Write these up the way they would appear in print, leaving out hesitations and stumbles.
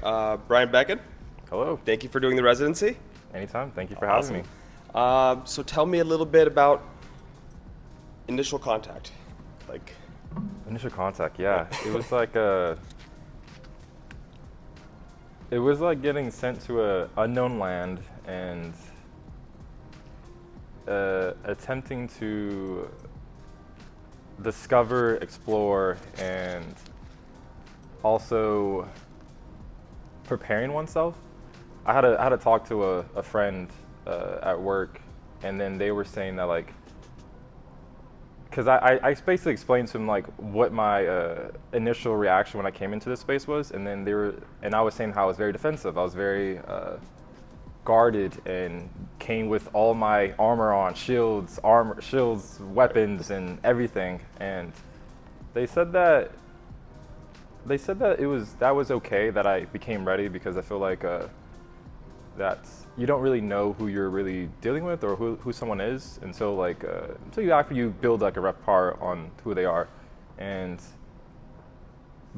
Bryan Beckon, Hello. thank you for doing the residency. Anytime. Thank you for having me. So tell me a little bit about initial contact. Like, Initial contact, yeah. It was like getting sent to a unknown land and attempting to discover, explore, and also preparing oneself. I had to talk to a friend at work, and then they were saying that like, because I basically explained to them like what my initial reaction when I came into this space was, and then I was saying how I was very defensive. I was very guarded and came with all my armor on, shields, weapons, and everything. And they said that that was okay that I became ready, because I feel like that you don't really know who you're really dealing with or who someone is until after you build like a rapport on who they are. But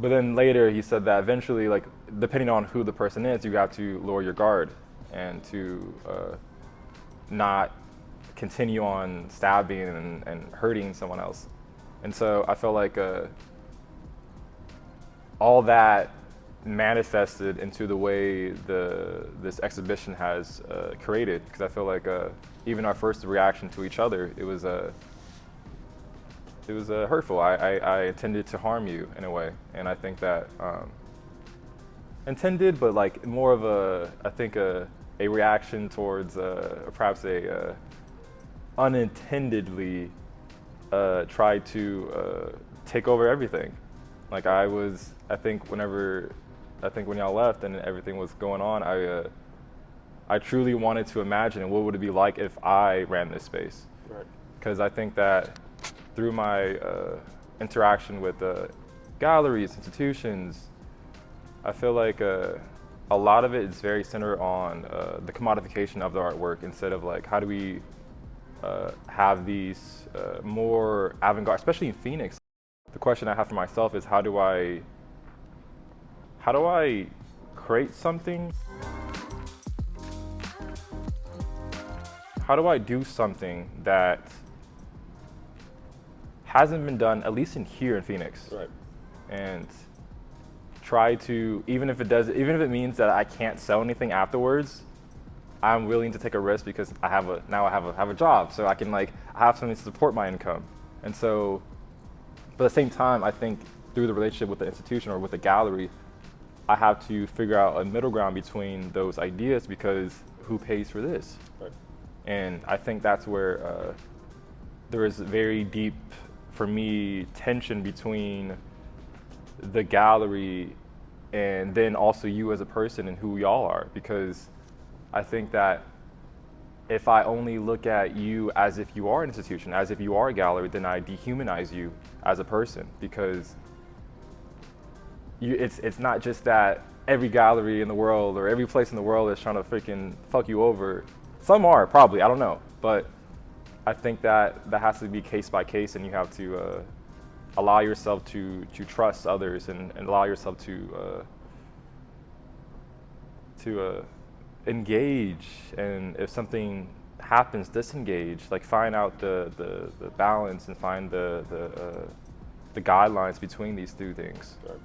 then later he said that eventually, like, depending on who the person is, you have to lower your guard and to not continue on stabbing and hurting someone else. And so I felt like all that manifested into the way this exhibition has created, because I feel like even our first reaction to each other, it was hurtful. I intended to harm you in a way, and I think that intended, but like more of a reaction towards perhaps a unintendedly try to take over everything. Like I think when y'all left and everything was going on, I truly wanted to imagine what would it be like if I ran this space. right. Because I think that through my interaction with galleries, institutions, I feel like a lot of it is very centered on the commodification of the artwork, instead of like how do we have these more avant-garde, especially in Phoenix. The question I have for myself is how do I create something? How do I do something that hasn't been done, at least in here in Phoenix? Right. And try to, even if it means that I can't sell anything afterwards, I'm willing to take a risk, because I have a job, so I have something to support my income. And so, but at the same time, I think through the relationship with the institution or with the gallery, I have to figure out a middle ground between those ideas, because who pays for this? Right. And I think that's where there is very deep, for me, tension between the gallery and then also you as a person and who y'all are. Because I think that if I only look at you as if you are an institution, as if you are a gallery, then I dehumanize you as a person, because it's not just that every gallery in the world or every place in the world is trying to freaking fuck you over. Some are, probably, I don't know. But I think that has to be case by case, and you have to allow yourself to trust others and allow yourself to engage. And if something happens, disengage. Like, find out the balance and find the guidelines between these two things. Right.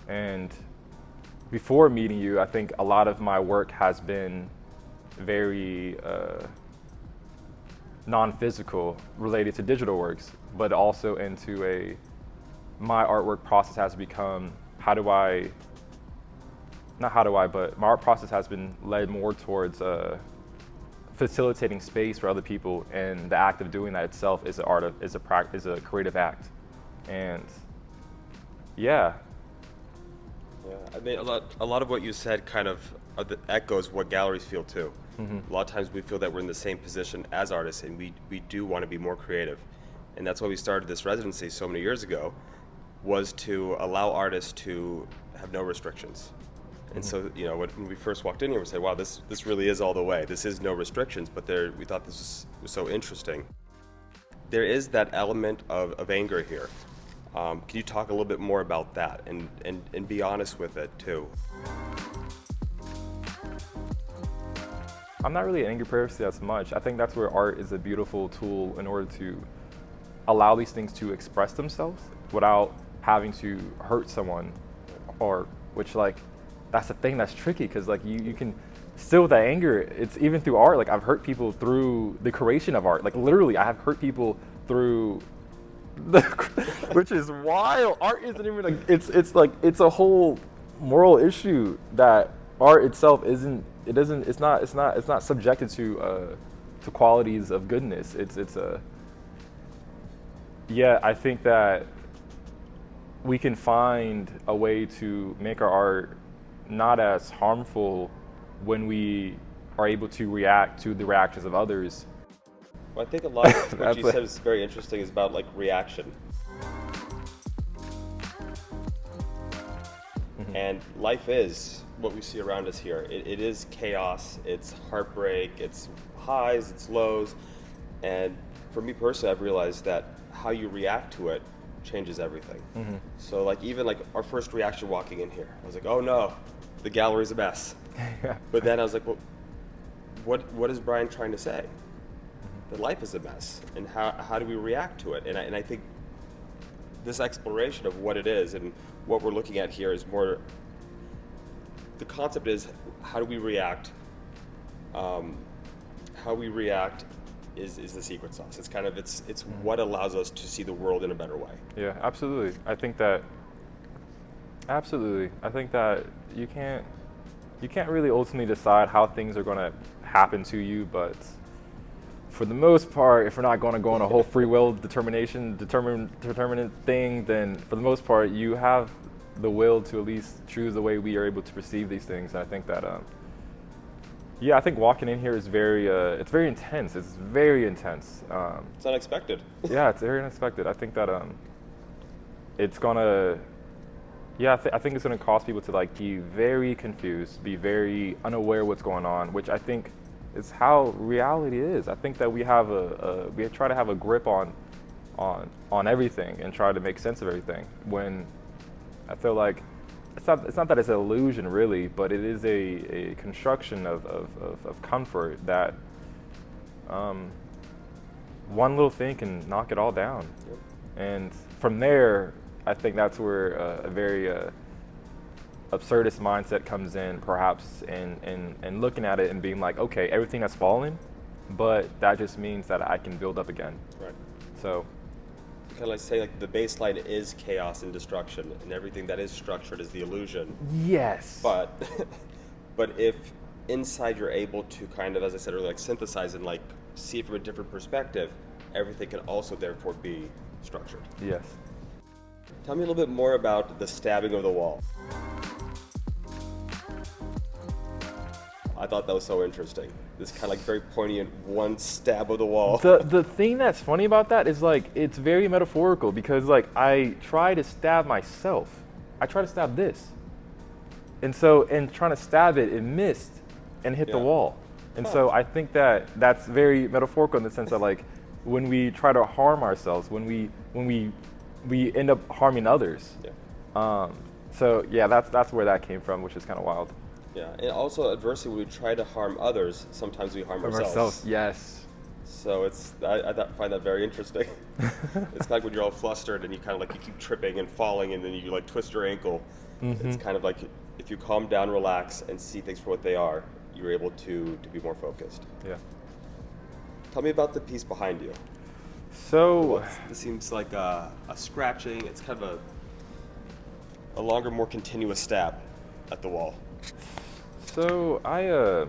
And before meeting you, I think a lot of my work has been very non-physical, related to digital works, but also into my artwork process has become but my art process has been led more towards facilitating space for other people, and the act of doing that itself is a creative act. And yeah. Yeah, I mean, a lot of what you said kind of echoes what galleries feel too. Mm-hmm. A lot of times we feel that we're in the same position as artists, and we do want to be more creative. And that's why we started this residency so many years ago, was to allow artists to have no restrictions. And so, you know, when we first walked in here, we said, wow, this really is all the way. This is no restrictions, but we thought this was so interesting. There is that element of anger here. Can you talk a little bit more about that and be honest with it too? I'm not really an angry person as much. I think that's where art is a beautiful tool in order to allow these things to express themselves without having to hurt someone, or which like that's the thing that's tricky, because like you can still, with that anger, it's even through art. Like I've hurt people through the creation of art. Like literally I have hurt people through the which is wild. Art isn't even like it's a whole moral issue that art itself it's not subjected to qualities of goodness. It's a yeah, I think that we can find a way to make our art not as harmful when we are able to react to the reactions of others. Well, I think a lot of what you said is very interesting is about like reaction. And life is what we see around us here. It is chaos, it's heartbreak, it's highs, it's lows. And for me personally, I've realized that how you react to it changes everything. So like even like our first reaction walking in here, I was like, oh no, the gallery's a mess. But then I was like, well, what is Bryan trying to say? That life is a mess, and how do we react to it? And I think this exploration of what it is and what we're looking at here is more, the concept is how do we react? How we react is the secret sauce. It's kind of it's what allows us to see the world in a better way. Yeah, absolutely. I think that you can't really ultimately decide how things are going to happen to you, but for the most part, if we're not going to go on a whole free will determinant thing, then for the most part, you have the will to at least choose the way we are able to perceive these things. And I think that, yeah, I think walking in here is it's very intense. It's very intense. It's unexpected. Yeah, it's very unexpected. I think that it's gonna, yeah, I think it's gonna cause people to like be very confused, be very unaware what's going on, which I think is how reality is. I think that we try to have a grip on everything and try to make sense of everything, when I feel like it's not that it's an illusion really, but it is a construction of comfort that one little thing can knock it all down. Yep. And from there, I think that's where a very absurdist mindset comes in, perhaps, and looking at it and being like, okay, everything has fallen, but that just means that I can build up again. Right. So kind of like saying like the baseline is chaos and destruction, and everything that is structured is the illusion. yes. But if inside you're able to kind of, as I said earlier, like synthesize and like see it from a different perspective, everything can also therefore be structured. Yes. Tell me a little bit more about the stabbing of the wall. I thought that was so interesting. This kind of like very poignant one stab of the wall. The thing that's funny about that is like it's very metaphorical, because like I try to stab myself. I try to stab this. And so in trying to stab it, it missed and hit the wall. And so I think that that's very metaphorical in the sense that like when we try to harm ourselves, when we end up harming others. Yeah. So yeah, that's where that came from, which is kind of wild. Yeah, and also adversely, when we try to harm others, sometimes we harm ourselves. Yes. So I find that very interesting. It's like when you're all flustered and you kind of like you keep tripping and falling, and then you like twist your ankle. It's kind of like if you calm down, relax, and see things for what they are, you're able to be more focused. Yeah. Tell me about the piece behind you. So This seems like a scratching. It's kind of a longer, more continuous stab at the wall. So I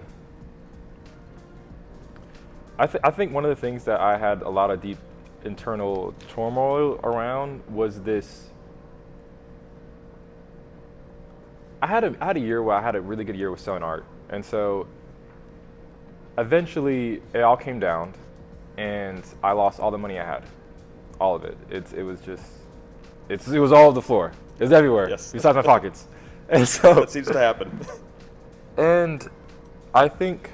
think one of the things that I had a lot of deep internal turmoil around was this. I had a year where I had a really good year with selling art, and so eventually it all came down, and I lost all the money I had, all of it. It was all over the floor. It was everywhere, Yes. besides my pockets, and so That seems to happen. And I think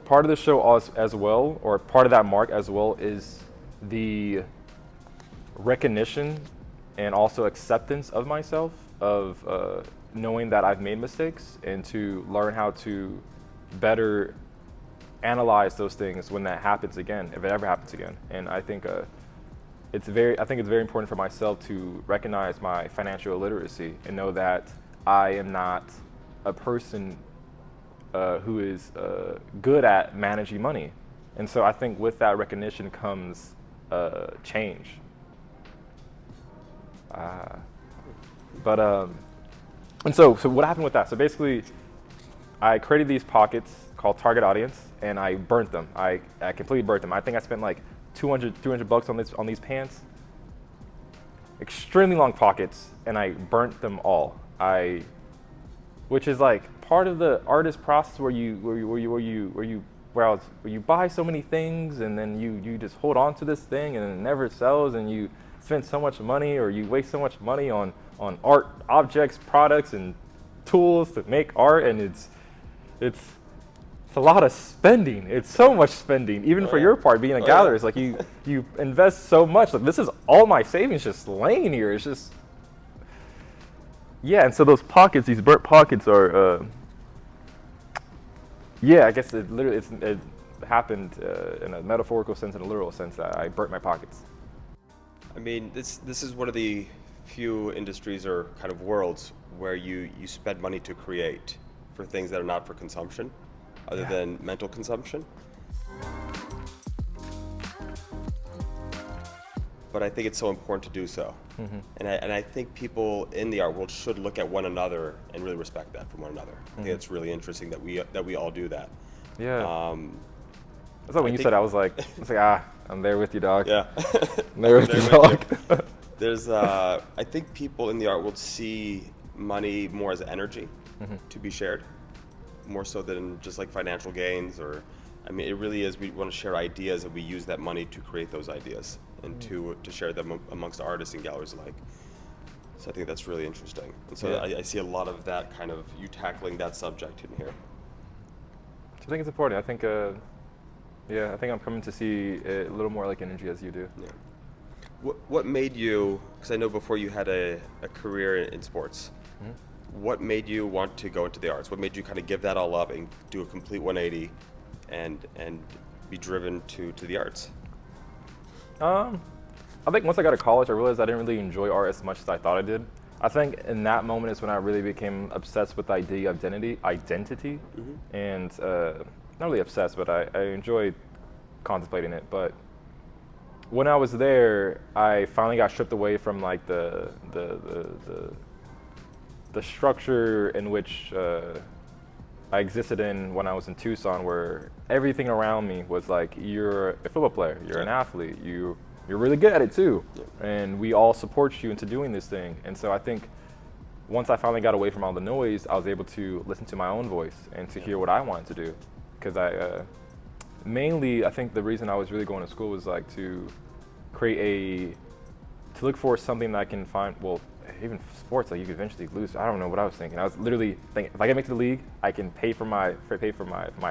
part of the show as well, or part of that mark as well, is the recognition and also acceptance of myself, of knowing that I've made mistakes, and to learn how to better analyze those things when that happens again, if it ever happens again. And I think it's very important for myself to recognize my financial illiteracy and know that I am not a person who is good at managing money. And so I think with that recognition comes change. And so what happened with that? So basically, I created these pockets called target audience, and I burnt them. I completely burnt them. I think I spent like $200 on these pants. Extremely long pockets, and I burnt them all. Which is like part of the artist process where you buy so many things, and then you just hold on to this thing and it never sells, and you spend so much money, or you waste so much money on art objects, products, and tools to make art, and it's a lot of spending. It's so much spending, even for your part, being a gallerist. Like you invest so much. Like, this is all my savings just laying here. It's just, yeah. And so those pockets, these burnt pockets, are, yeah. I guess it happened in a metaphorical sense and a literal sense that I burnt my pockets. I mean, this is one of the few industries or kind of worlds where you spend money to create for things that are not for consumption, other than mental consumption. But I think it's so important to do so. Mm-hmm. And I think people in the art world should look at one another and really respect that from one another. I think it's really interesting that we all do that. Yeah. That's like when you said, I was like, I'm there with you, dog. Yeah. I'm there with you, dog. There's, I think people in the art world see money more as energy to be shared, more so than just like financial gains, or, I mean, it really is, we want to share ideas, and we use that money to create those ideas and to share them amongst artists and galleries alike. So I think that's really interesting. And so I see a lot of that kind of, you tackling that subject in here. I think it's important. I think, I think I'm coming to see it a little more like energy as you do. Yeah. What made you, because I know before you had a career in sports, what made you want to go into the arts? What made you kind of give that all up and do a complete 180 and be driven to the arts? I think once I got to college, I realized I didn't really enjoy art as much as I thought I did. I think in that moment is when I really became obsessed with the idea of identity, and not really obsessed, but I enjoyed contemplating it. But when I was there, I finally got stripped away from like the structure in which I existed in when I was in Tucson, where everything around me was like, you're a football player, you're an athlete, you're really good at it too, and we all support you into doing this thing. And so I think once I finally got away from all the noise, I was able to listen to my own voice and to hear what I wanted to do. Because I think the reason I was really going to school was like to look for something that I can find, well, even sports, like you could eventually lose. I don't know what I was thinking. I was literally thinking, if I can make it to the league, I can pay for my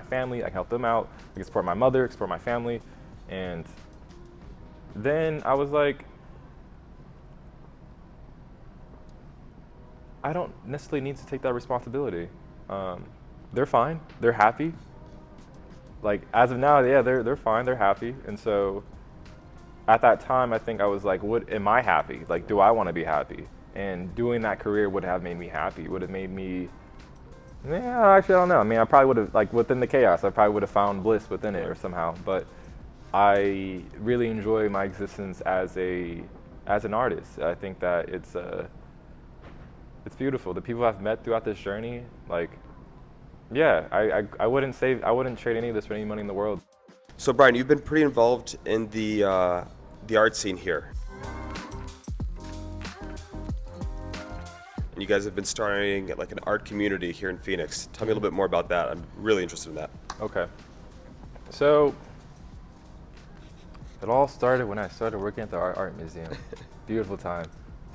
family, I can help them out, I can support my mother, support my family. And then I was like, I don't necessarily need to take that responsibility. They're fine, they're happy. Like, as of now, yeah, they're fine, they're happy. And so at that time, I think I was like, am I happy? Like, do I want to be happy? And doing that career would have made me happy, would have made me, actually, I don't know. I mean, I probably would have, like, within the chaos, I probably would have found bliss within it or somehow. But I really enjoy my existence as an artist. I think that it's beautiful. The people I've met throughout this journey, like, I wouldn't trade any of this for any money in the world. So Bryan, you've been pretty involved in the art scene here. And you guys have been starting like an art community here in Phoenix. Tell me a little bit more about that. I'm really interested in that. Okay. So it all started when I started working at the art museum. Beautiful time.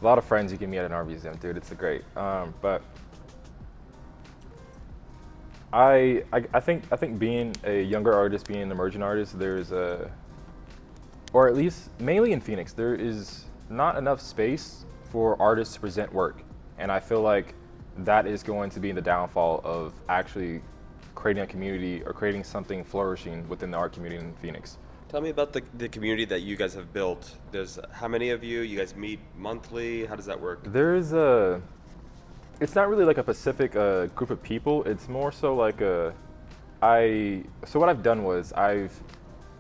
A lot of friends you can meet at an art museum, dude. It's great. But I think being a younger artist, being an emerging artist, or at least mainly in Phoenix, there is not enough space for artists to present work. And I feel like that is going to be the downfall of actually creating a community or creating something flourishing within the art community in Phoenix. Tell me about the community that you guys have built. There's how many of you? You guys meet monthly? How does that work? There's it's not really like a specific group of people. It's more so like so what I've done was I've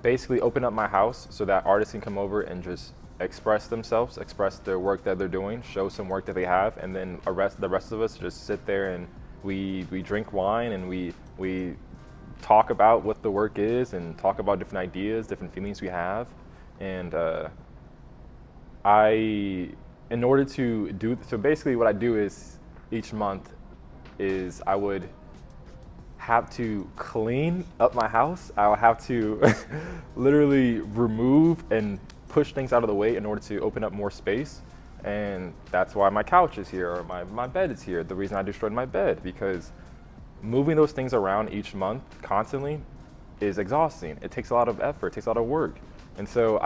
basically opened up my house so that artists can come over and just express themselves, express their work that they're doing, show some work that they have, and then the rest of us just sit there and we drink wine and we talk about what the work is and talk about different ideas, different feelings we have. And in order to do, so basically what I do is each month is I would have to clean up my house. I would have to literally remove and push things out of the way in order to open up more space. And that's why my couch is here, or my bed is here. The reason I destroyed my bed, because moving those things around each month constantly is exhausting. It takes a lot of effort, it takes a lot of work. And so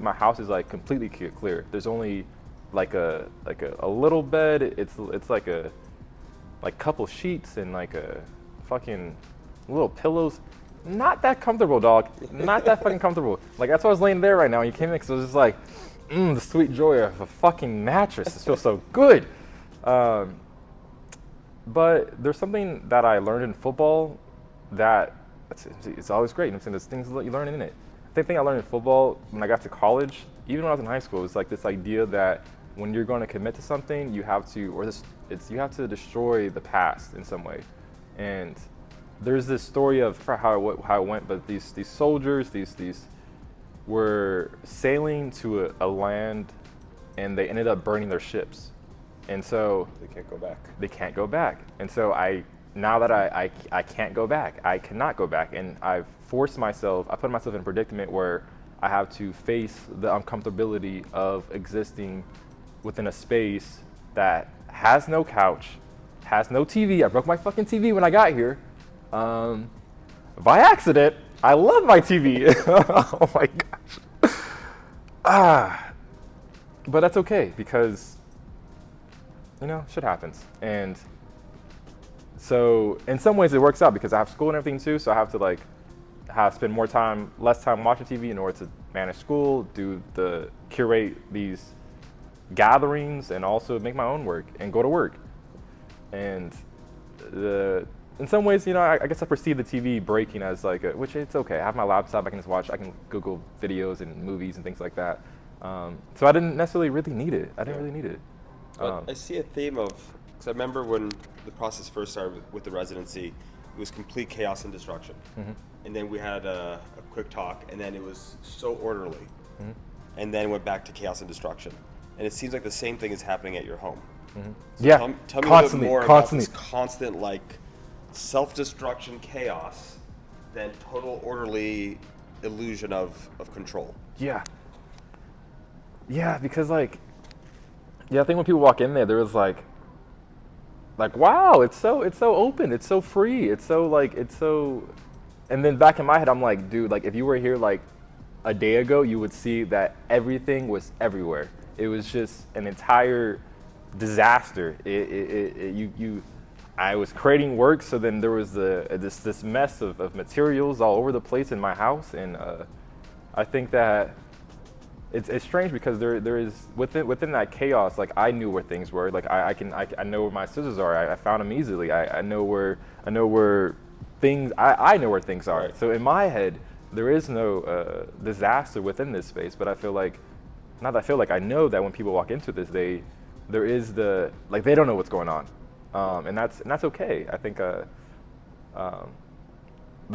my house is like completely clear. There's only like a little bed. It's like a couple sheets and like a fucking little pillows. Not that comfortable, dog. Not that fucking comfortable. Like that's why I was laying there right now. And you came in because it was just like, the sweet joy of a fucking mattress. It feels so good. But there's something that I learned in football that it's always great. I'm saying there's things that you learn in it. The thing I learned in football when I got to college, even when I was in high school, is like this idea that when you're going to commit to something, you have to, you have to destroy the past in some way. And there's this story of how it went, but these soldiers, these were sailing to a land, and they ended up burning their ships. And so They can't go back. They can't go back. And so now that I can't go back, I cannot go back. And I put myself in a predicament where I have to face the uncomfortability of existing within a space that has no couch, has no TV. I broke my fucking TV when I got here. By accident. I love my TV. Oh my gosh. But that's okay because, shit happens. And so in some ways it works out because I have school and everything too. So I have to spend less time watching TV in order to manage school, curate these gatherings, and also make my own work and go to work. And in some ways, I guess I perceive the TV breaking as which it's okay. I have my laptop, I can just watch, I can Google videos and movies and things like that. So I didn't necessarily really need it. I didn't really need it. I see a theme because I remember when the process first started with the residency, it was complete chaos and destruction. Mm-hmm. And then we had a quick talk, and then it was so orderly. Mm-hmm. And then went back to chaos and destruction. And it seems like the same thing is happening at your home. Mm-hmm. So Yeah, tell me constantly, a little bit more constantly. about this constant self-destruction chaos, then total orderly illusion of control. Yeah. Yeah, because I think when people walk in there was wow, it's so open, it's so free, it's so, and then back in my head I'm like, dude, if you were here a day ago, you would see that everything was everywhere. It was just an entire disaster. I was creating work, so then there was this mess of materials all over the place in my house, and I think that it's strange because there is within that chaos. I knew where things were. I know where my scissors are. I found them easily. I know where things. I know where things are. Right. So in my head, there is no disaster within this space. But I feel I know that when people walk into this, there is they don't know what's going on, and that's okay. I think. But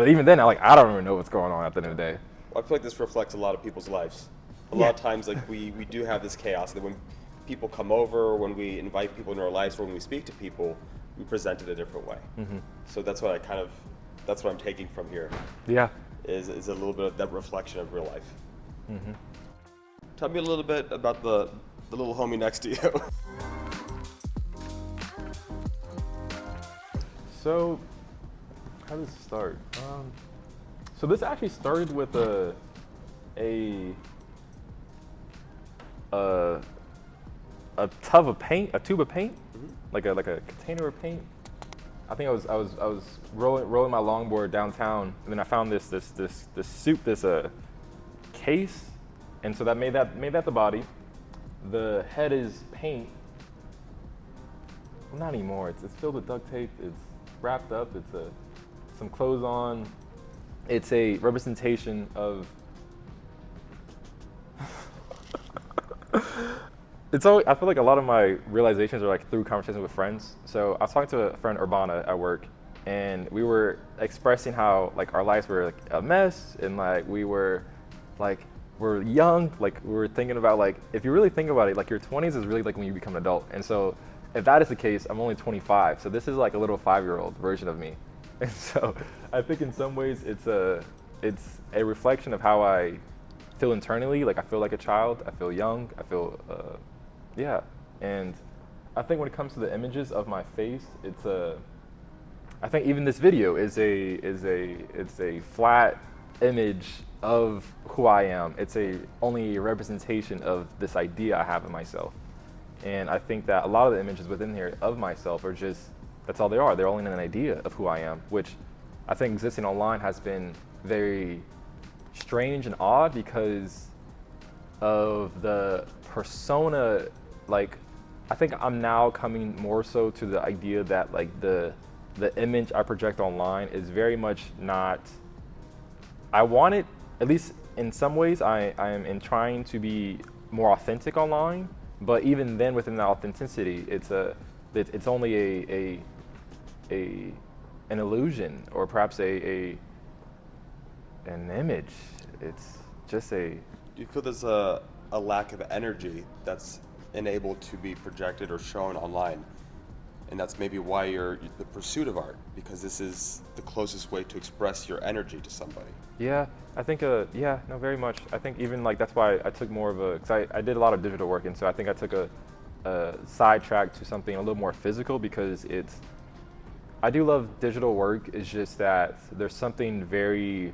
even then, I don't even know what's going on at the end of the day. Well, I feel like this reflects a lot of people's lives. A lot of times, we do have this chaos that when people come over, when we invite people into our lives, or when we speak to people, we present it a different way. Mm-hmm. So that's what that's what I'm taking from here. Yeah. Is a little bit of that reflection of real life. Mm-hmm. Tell me a little bit about the little homie next to you. So, how does it start? So this actually started with a tub of paint, a tube of paint, Mm-hmm. like a container of paint. think I was rolling my longboard downtown, and then I found this case, and so that made that the body. The head is paint. Well, not anymore. It's filled with duct tape. It's wrapped up. It's some clothes on. It's a representation of. It's always, I feel like a lot of my realizations are like through conversations with friends. So I was talking to a friend, Urbana, at work, and we were expressing how like our lives were like a mess, and like we're young, like we were thinking about like, if you really think about it, like your 20s is really like when you become an adult. And so if that is the case, I'm only 25. So this is like a little 5-year-old version of me. And so I think in some ways it's a reflection of how I feel internally. Like I feel like a child, I feel young, I feel, yeah. And I think when it comes to the images of my face, I think even this video is a flat image of who I am. It's only a representation of this idea I have of myself. And I think that a lot of the images within here of myself are just, that's all they are. They're only an idea of who I am, which I think existing online has been very strange and odd because of the persona. Like, I think I'm now coming more so to the idea that like the image I project online is very much not, I want it, at least in some ways, I am in trying to be more authentic online, but even then within that authenticity, it's only an illusion, or perhaps an image. It's just Do you feel there's a lack of energy that's enabled to be projected or shown online? And that's maybe why you're the pursuit of art, because this is the closest way to express your energy to somebody. Yeah, I think, yeah, no, very much. I think even like that's why I took more of because I did a lot of digital work, and so I think I took a sidetrack to something a little more physical, because I do love digital work. It's just that there's something very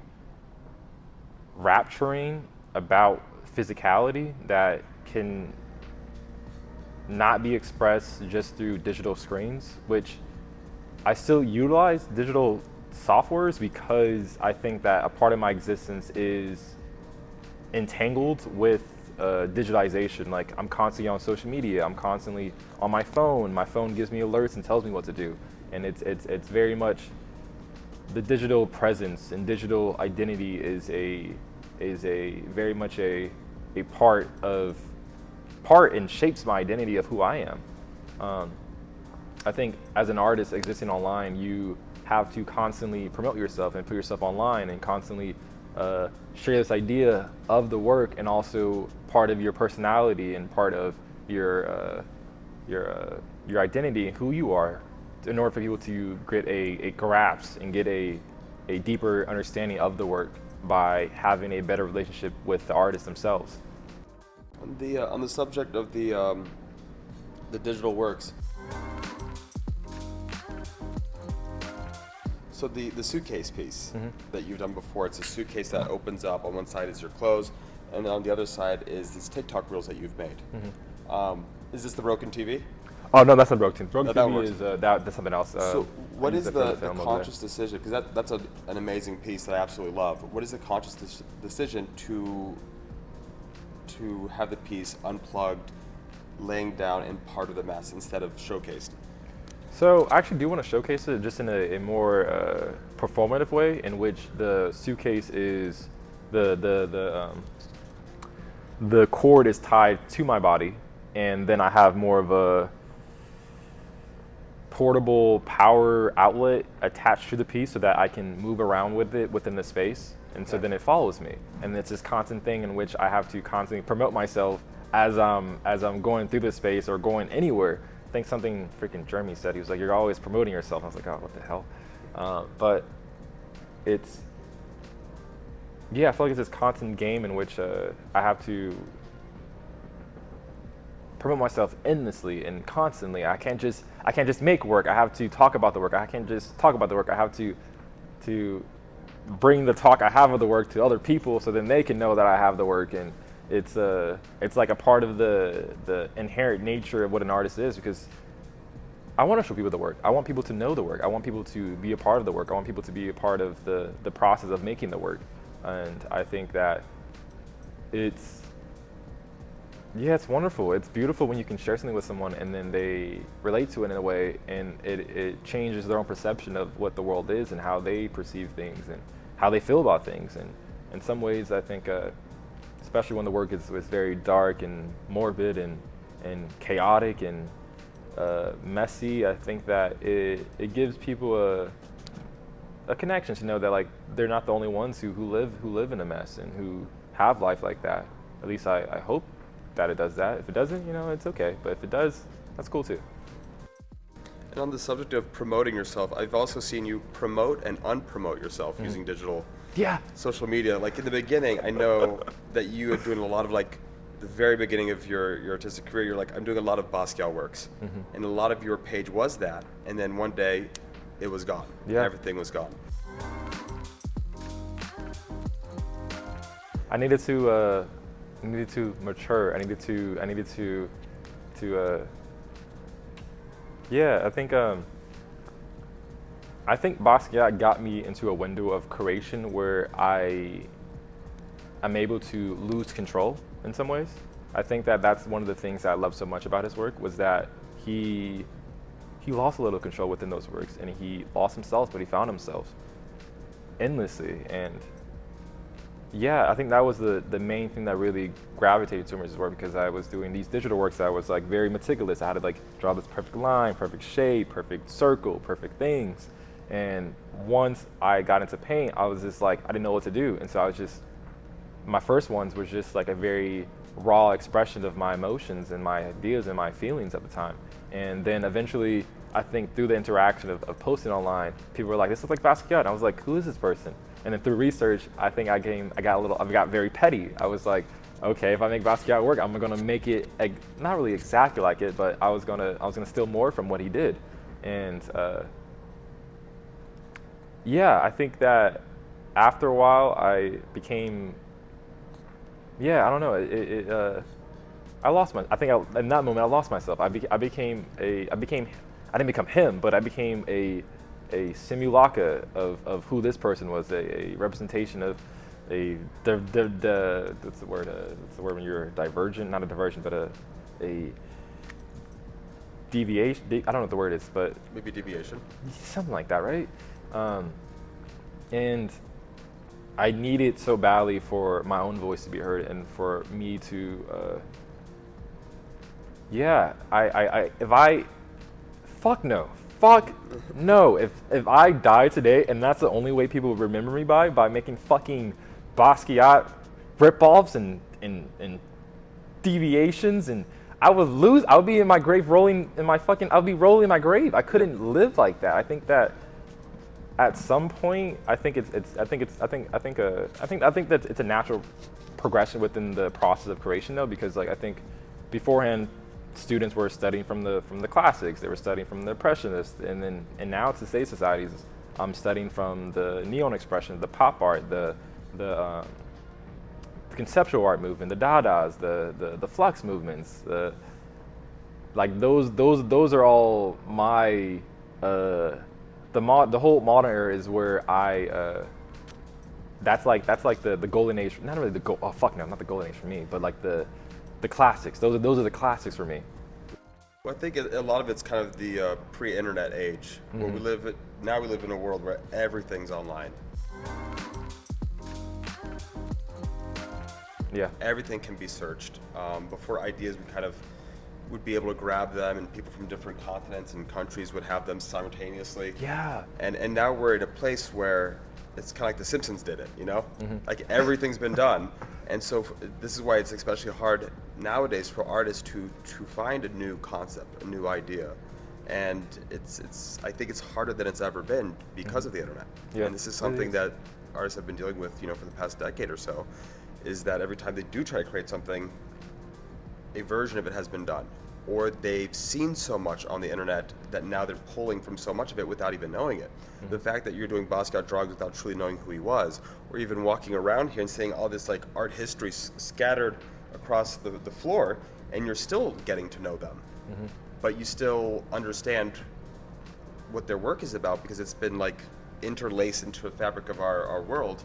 rapturing about physicality that can not be expressed just through digital screens, which I still utilize digital softwares because I think that a part of my existence is entangled with digitization. Like I'm constantly on social media, I'm constantly on my phone. My phone gives me alerts and tells me what to do. And it's very much the digital presence and digital identity is a very much a part and shapes my identity of who I am. I think as an artist existing online, you have to constantly promote yourself and put yourself online and constantly share this idea of the work, and also part of your personality and part of your identity, who you are, in order for people to get a grasp and get a deeper understanding of the work by having a better relationship with the artists themselves. On the subject of the digital works, so the suitcase piece that you've done before, it's a suitcase that opens up. On one side is your clothes, and then on the other side is these TikTok reels that you've made. Is this the broken TV? Oh no, that's not broken. Broken that TV works. is that's something else. So what is the film over conscious decision? Because that's an amazing piece that I absolutely love. What is the conscious decision to have the piece unplugged, laying down in part of the mess instead of showcased? So I actually do want to showcase it just in a more performative way, in which the suitcase is the cord is tied to my body, and then I have more of a portable power outlet attached to the piece so that I can move around with it within the space. And so then it follows me, and it's this constant thing in which I have to constantly promote myself as I'm going through the space or going anywhere. I think something freaking Jeremy said, he was like, "You're always promoting yourself." I was like, "Oh, what the hell?" But it's, yeah, I feel like it's this constant game in which I have to promote myself endlessly and constantly. I can't just make work. I have to talk about the work. I can't just talk about the work. I have to bring the talk I have of the work to other people, so then they can know that I have the work. And it's like a part of the inherent nature of what an artist is, because I want to show people the work. I want people to know the work. I want people to be a part of the work. I want people to be a part of the process of making the work. And I think that it's, yeah, it's wonderful. It's beautiful when you can share something with someone and then they relate to it in a way, and it changes their own perception of what the world is and how they perceive things and how they feel about things. And in some ways, I think, especially when the work is very dark and morbid and chaotic and messy, I think that it gives people a connection to know that like they're not the only ones who live in a mess and who have life like that. At least I hope that it does that. If it doesn't, you know, it's okay. But if it does, that's cool too. And on the subject of promoting yourself, I've also seen you promote and unpromote yourself using digital social media. Like in the beginning, I know that you were doing a lot of like the very beginning of your artistic career, you're like, I'm doing a lot of Basquiat works. And a lot of your page was that. And then one day it was gone. Yeah. Everything was gone. I needed to mature. I needed to yeah, I think Basquiat got me into a window of creation where I'm able to lose control in some ways. I think that that's one of the things that I love so much about his work, was that he lost a little control within those works, and he lost himself, but he found himself endlessly. And yeah, I think that was the main thing that really gravitated to his work, because I was doing these digital works that was like very meticulous. I had to like draw this perfect line, perfect shape, perfect circle, perfect things. And once I got into paint, I was just like, I didn't know what to do. And so I was just, my first ones was just like a very raw expression of my emotions and my ideas and my feelings at the time. And then eventually, I think through the interaction of posting online, people were like, this looks like Basquiat. And I was like, who is this person? And then through research, I think I got very petty. I was like, okay, if I make Basquiat work, I'm gonna make it not really exactly like it, but I was gonna steal more from what he did. And yeah, I think that after a while, I became, yeah, I don't know. I lost my. I think in that moment I lost myself. I didn't become him, but I became a simulacra of who this person was, a representation of what's the word? What's the word when you're divergent? Not a diversion, but a deviation. I don't know what the word is, but Maybe deviation. something like that, right? And I needed so badly for my own voice to be heard and for me to, fuck no. If I die today and that's the only way people remember me by making fucking Basquiat ripoffs and deviations, and I would be in my grave I'll be rolling in my grave. I couldn't live like that. I think that at some point, I think that it's a natural progression within the process of creation, though, because like I think beforehand, students were studying from the classics. They were studying from the Impressionists, and now to today's societies, I'm studying from the neon expression, the pop art, the conceptual art movement, the Dadas, the flux movements. Like those are all my. The whole modern era is where that's like the golden age. Not really not the golden age for me, but like the classics. Those are the classics for me. Well, I think a lot of it's kind of the pre-internet age, where we live in a world where everything's online. Yeah. Everything can be searched. Before ideas, we kind of would be able to grab them, and people from different continents and countries would have them simultaneously. Yeah. And now we're in a place where it's kind of like The Simpsons did it, you know? Like everything's been done. And so this is why it's especially hard nowadays for artists to find a new concept, a new idea. And I think it's harder than it's ever been because of the internet. Yeah. And this is something that artists have been dealing with, for the past decade or so, is that every time they do try to create something, a version of it has been done, or they've seen so much on the internet that now they're pulling from so much of it without even knowing it. The fact that you're doing Basquiat drawings without truly knowing who he was, or even walking around here and seeing all this like art history scattered across the floor, and you're still getting to know them. but you still understand what their work is about because it's been like interlaced into the fabric of our world,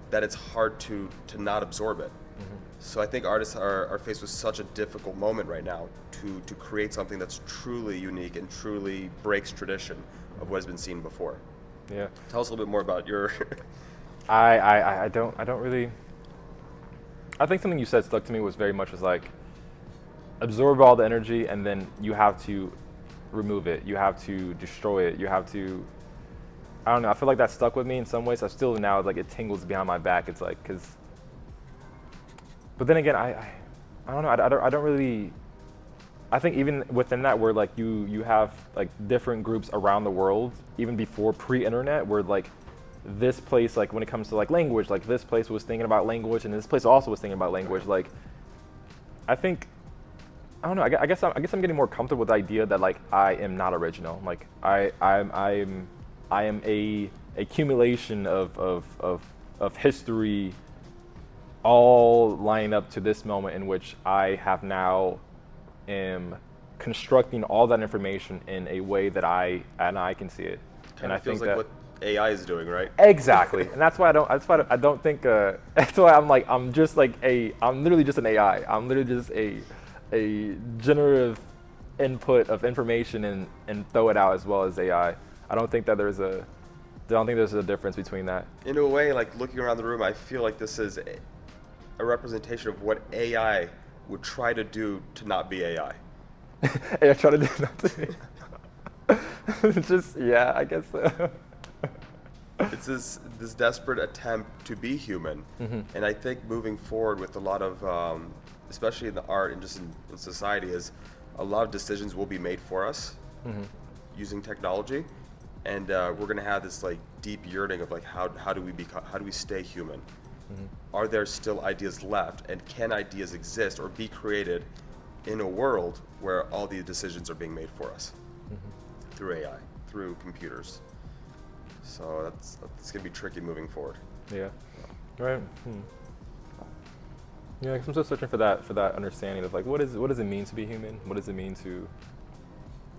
that it's hard to not absorb it. So I think artists are faced with such a difficult moment right now to create something that's truly unique and truly breaks tradition of what has been seen before. Yeah. Tell us a little bit more about your I don't really. I think something you said stuck to me was very much as like absorb all the energy and then you have to remove it. You have to destroy it. You have to. I don't know. I feel like that stuck with me in some ways. I still now like it tingles behind my back. It's like because. But then again, I don't know. I don't really. I think even within that, where like you have like different groups around the world, even before pre-internet, where like this place, like when it comes to like language, like this place was thinking about language, and this place also was thinking about language. Like, I think, I don't know. I guess I'm getting more comfortable with the idea that like I am not original. Like I am a accumulation of history, all lining up to this moment in which I have now am constructing all that information in a way that I can see it. and I think like what AI is doing, right? Exactly, and that's why I don't think. That's why I'm like I'm literally just an AI. I'm literally just a generative input of information and throw it out as well as AI. I don't think there's a difference between that. In a way, like looking around the room, I feel like this is a representation of what AI would try to do to not be AI. Hey, I try to do that. Just yeah, I guess so. It's this desperate attempt to be human, and I think moving forward with a lot of, especially in the art and just in society, is a lot of decisions will be made for us using technology, and we're gonna have this like deep yearning of like how do we stay human? Are there still ideas left, and can ideas exist or be created in a world where all these decisions are being made for us through AI, through computers? So that's gonna be tricky moving forward. Yeah. Right. Yeah, 'cause I'm still searching for that understanding of like what does it mean to be human? What does it mean to,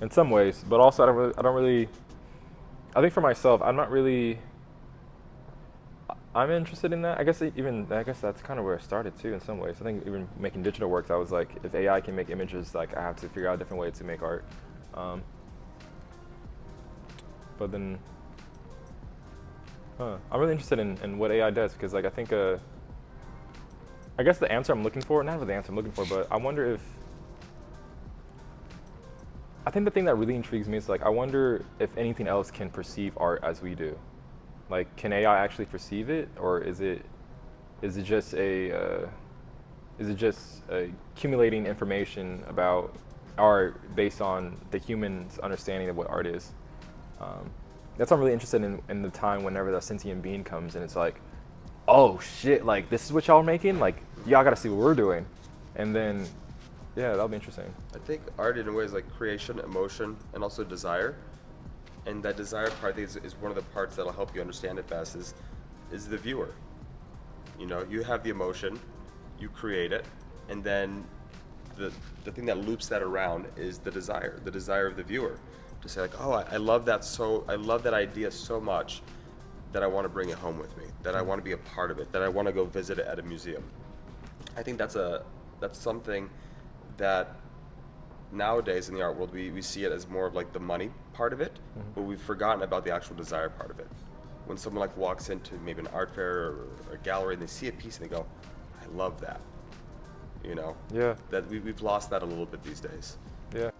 in some ways, but also I don't really. I think for myself, I'm interested in that. I guess that's kind of where it started too. In some ways, I think even making digital works, I was like, if AI can make images, like I have to figure out a different way to make art. But then. I'm really interested in what AI does because, like, I think, I guess the answer I'm looking for, not really the answer I'm looking for, but I wonder if, I think the thing that really intrigues me is, like, I wonder if anything else can perceive art as we do. Like, can AI actually perceive it, or is it just accumulating information about art based on the human's understanding of what art is? That's why I'm really interested in the time whenever the sentient being comes and it's like, oh shit, like this is what y'all are making? Like y'all gotta see what we're doing. And then, yeah, that'll be interesting. I think art in a way is like creation, emotion, and also desire. And that desire part, I think, is one of the parts that'll help you understand it best is the viewer. You know, you have the emotion, you create it, and then the thing that loops that around is the desire of the viewer. To say like, oh, I love that idea so much that I want to bring it home with me, that I want to be a part of it, that I want to go visit it at a museum. I think that's something that nowadays in the art world we see it as more of like the money part of it, but we've forgotten about the actual desire part of it. When someone like walks into maybe an art fair or a gallery and they see a piece and they go, I love that. You know? Yeah. That we've lost that a little bit these days. Yeah.